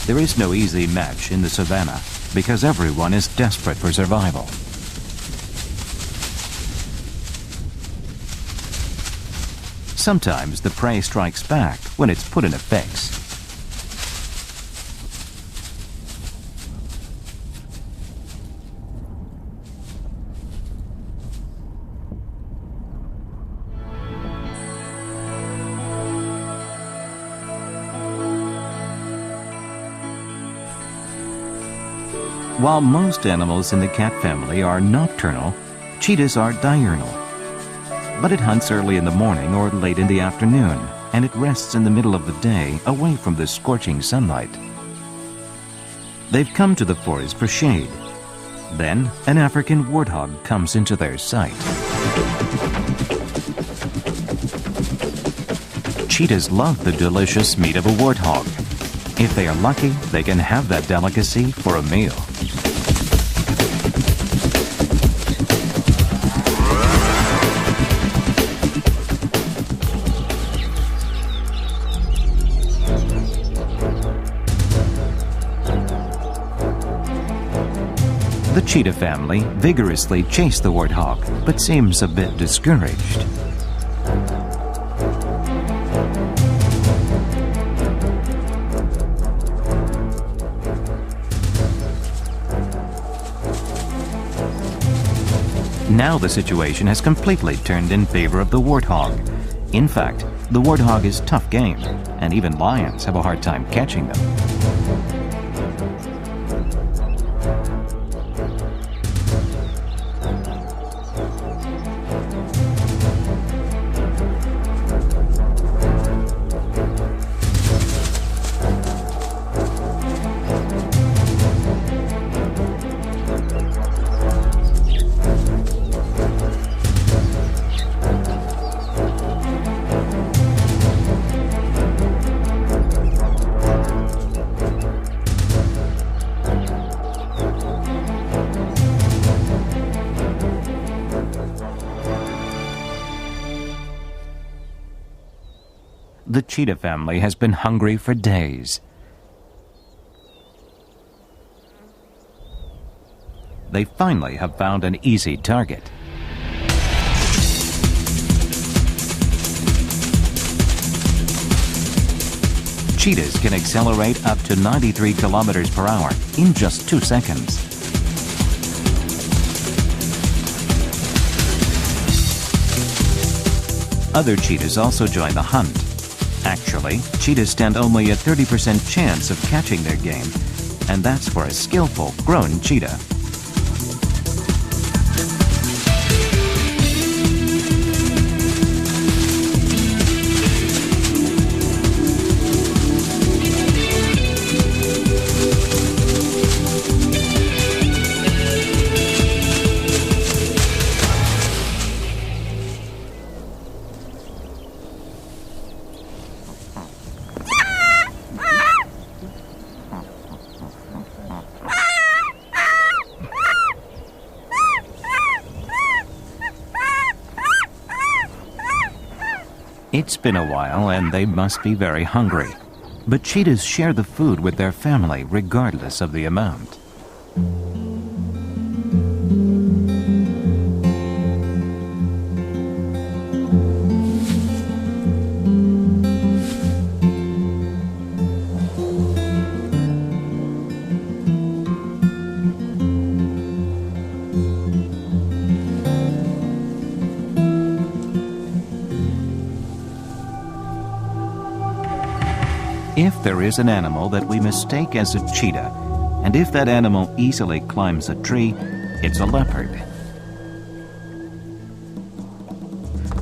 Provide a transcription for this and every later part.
There is no easy match in the savannah because everyone is desperate for survival. Sometimes the prey strikes back when it's put in a fix. While most animals in the cat family are nocturnal, cheetahs are diurnal. But it hunts early in the morning or late in the afternoon, and it rests in the middle of the day away from the scorching sunlight. They've come to the forest for shade. Then, an African warthog comes into their sight. Cheetahs love the delicious meat of a warthog. If they are lucky, they can have that delicacy for a meal. The cheetah family vigorously chase the warthog, but seems a bit discouraged. Now the situation has completely turned in favor of the warthog. In fact, the warthog is tough game, and even lions have a hard time catching them. The cheetah family has been hungry for days. They finally have found an easy target. Cheetahs can accelerate up to 93 kilometers per hour in just 2 seconds. Other cheetahs also join the hunt. Actually, cheetahs stand only a 30% chance of catching their game, and that's for a skillful, grown cheetah. It's been a while and they must be very hungry. But cheetahs share the food with their family regardless of the amount. If there is an animal that we mistake as a cheetah, and if that animal easily climbs a tree, it's a leopard.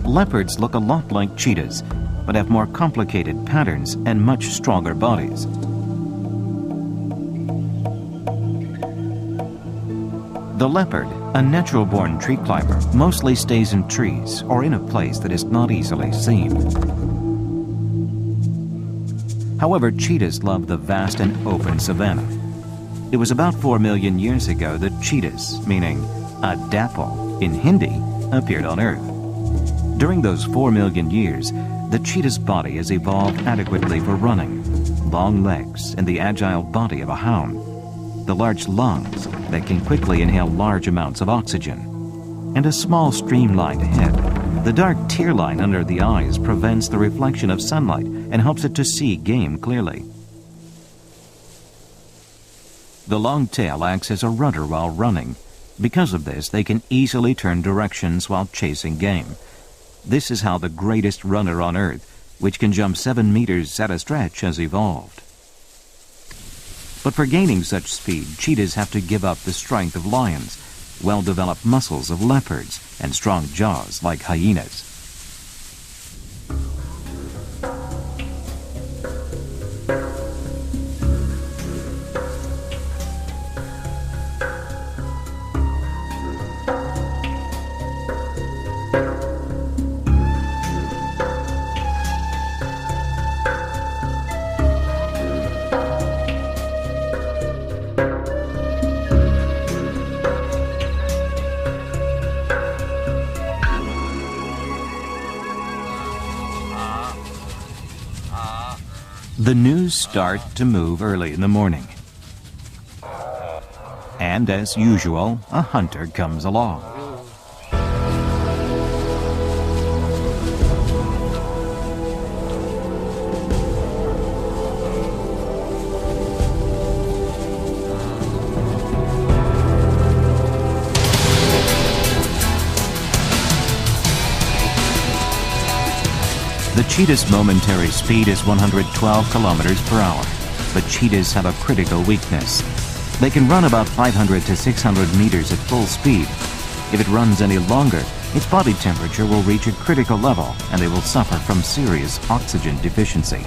Leopards look a lot like cheetahs, but have more complicated patterns and much stronger bodies. The leopard, a natural-born tree climber, mostly stays in trees or in a place that is not easily seen. However, cheetahs love the vast and open savanna. It was about 4 million years ago that cheetahs, meaning a dapple in Hindi, appeared on Earth. During those 4 million years, the cheetah's body has evolved adequately for running. long legs and the agile body of a hound, the large lungs that can quickly inhale large amounts of oxygen, and a small streamlined head. The dark tear line under the eyes prevents the reflection of sunlight and helps it to see game clearly. The long tail acts as a rudder while running. Because of this, they can easily turn directions while chasing game. This is how the greatest runner on Earth, which can jump 7 meters at a stretch, has evolved. But for gaining such speed, cheetahs have to give up the strength of lions, well-developed muscles of leopards, and strong jaws like hyenas. The news start to move early in the morning. And as usual, a hunter comes along. The cheetah's momentary speed is 112 kilometers per hour, but cheetahs have a critical weakness. They can run about 500 to 600 meters at full speed. If it runs any longer, its body temperature will reach a critical level and they will suffer from serious oxygen deficiency.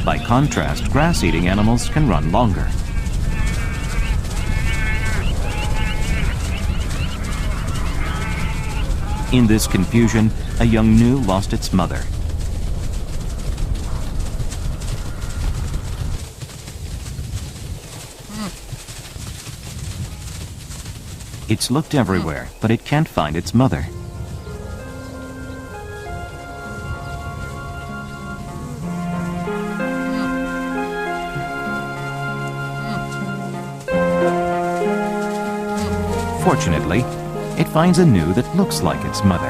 By contrast, grass-eating animals can run longer. In this confusion, a young gnu lost its mother. It's looked everywhere, but it can't find its mother. Fortunately, it finds a gnu that looks like its mother.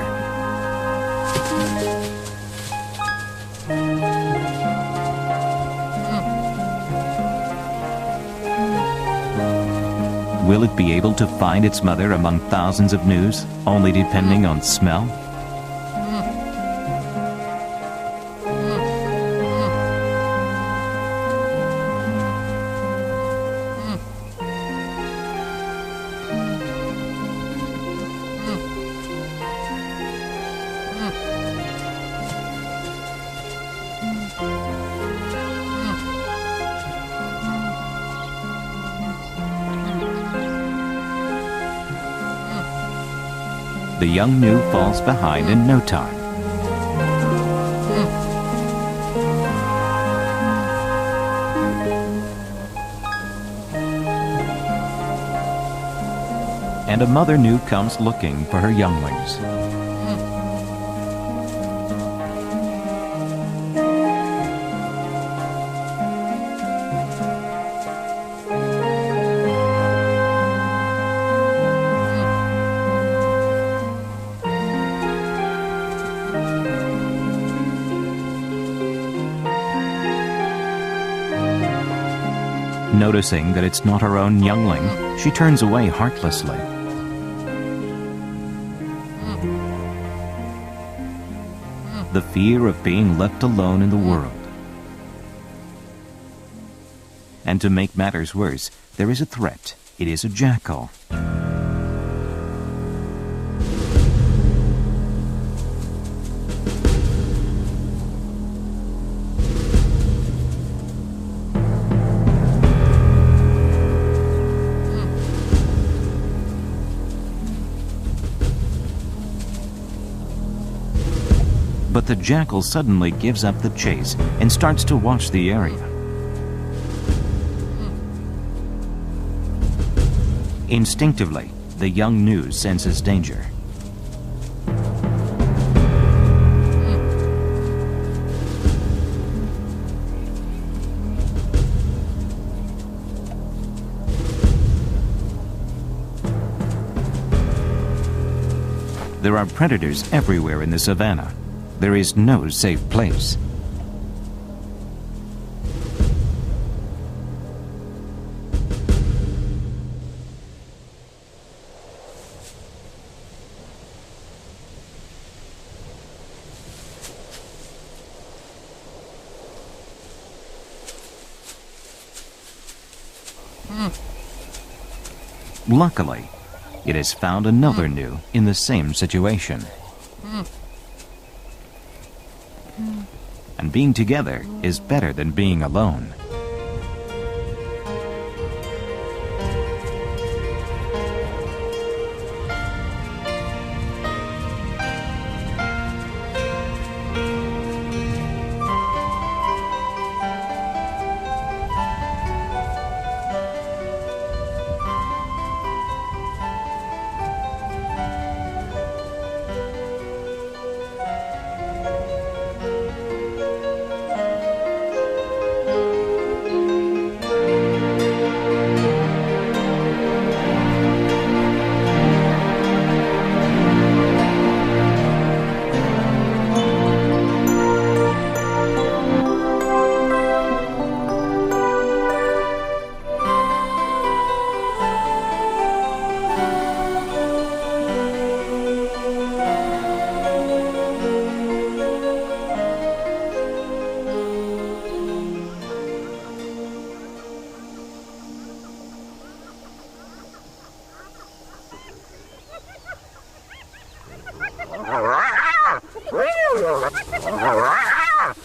Will it be able to find its mother among thousands of gnus, only depending on smell? The young gnu falls behind in no time. And a mother gnu comes looking for her younglings. Noticing that it's not her own youngling, she turns away heartlessly. The fear of being left alone in the world. And to make matters worse, there is a threat. It is a jackal. But the jackal suddenly gives up the chase and starts to watch the area. Instinctively, the young gnu senses danger. There are predators everywhere in the savannah. There is no safe place. Luckily, it has found another gnu in the same situation. And being together is better than being alone.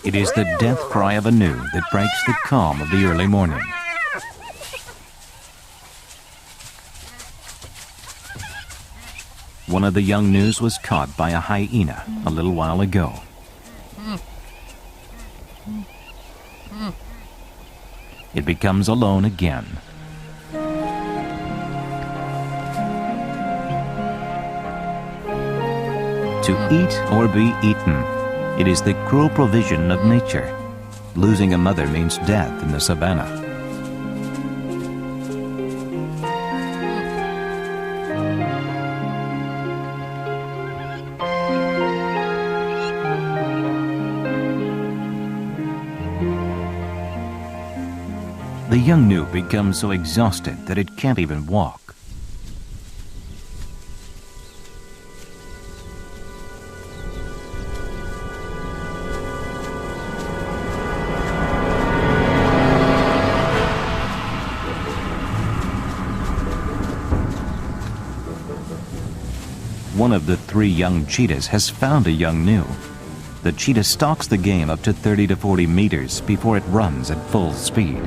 It is the death cry of a gnu that breaks the calm of the early morning. One of the young gnus was caught by a hyena a little while ago. It becomes alone again. To eat or be eaten, it is the cruel provision of nature. Losing a mother means death in the savannah. The young gnu becomes so exhausted that it can't even walk. One of the 3 young cheetahs has found a young gnu. The cheetah stalks the game up to 30 to 40 meters before it runs at full speed.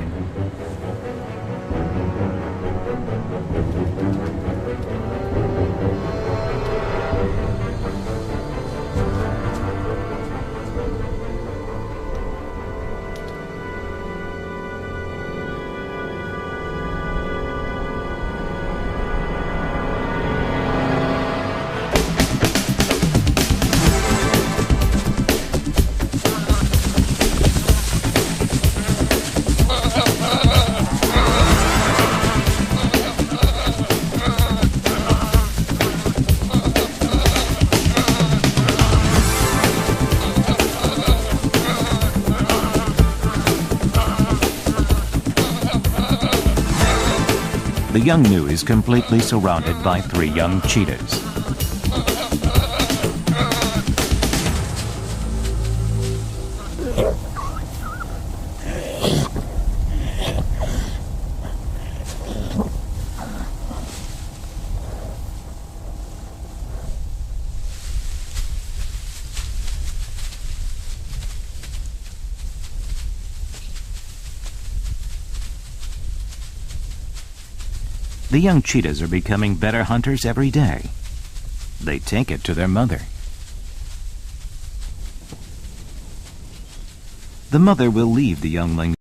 The young gnu is completely surrounded by 3 young cheetahs. The young cheetahs are becoming better hunters every day. They take it to their mother. The mother will leave the youngling